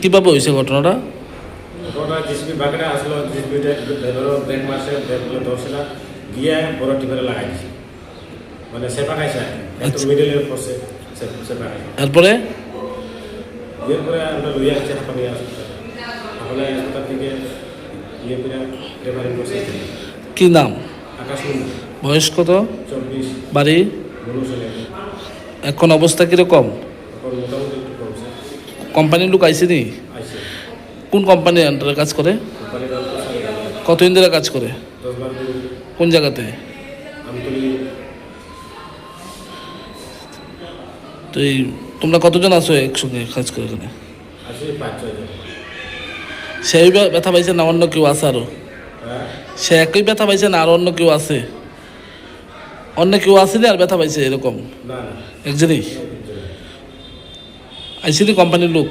কীভাবে হয়েছে ঘটনাটা? ঘটনা জিসিবি বাগেরা আসলো, জিসিবিটা ধরো ব্রেক মারছে, ব্রেকগুলো ধরছে না, গিয়ে বড় টিপারে লাগাই দিছে, মানে সেপা খাইছে একটু মিডলের পড়ছে, সেপা খাইছে। এরপরে এরপরে আমরা লইয়া গেছি হাঁপানিয়া হাসপাতাল, হাঁপানিয়া হাসপাতাল থেকে ইয়ে করে রেফারিং করছে। কি নাম? আকাশ মুন্ডু, বয়স কত? 24, বাড়ি? মনুষলে। এখন অবস্থা কীরকম? এখন মোটামুটি একটু কমছে, কোম্পানির লোক আইসেনি? আইসে। কোন কোম্পানির আন্ডারে কাজ করে? কোম্পানির অল্প সাইড, কতদিন ধরে কাজ করে? 10-12 দিন। কোন জায়গাতে? আমতলি। তো এই তোমরা কতজন আছো একসঙ্গে কাজ করে এখানে? আছে 5-6 জন। সেই ব্যথা পাইছে না অন্য কেউ আছে আরো? হ্যাঁ, সে একই ব্যথা পাইছে না আর অন্য কেউ আছে? অন্য কেউ আসেনি আর ব্যথা পাইছে এরকম না না, একজনই? একজন। আইসিনি কোম্পানির লোক?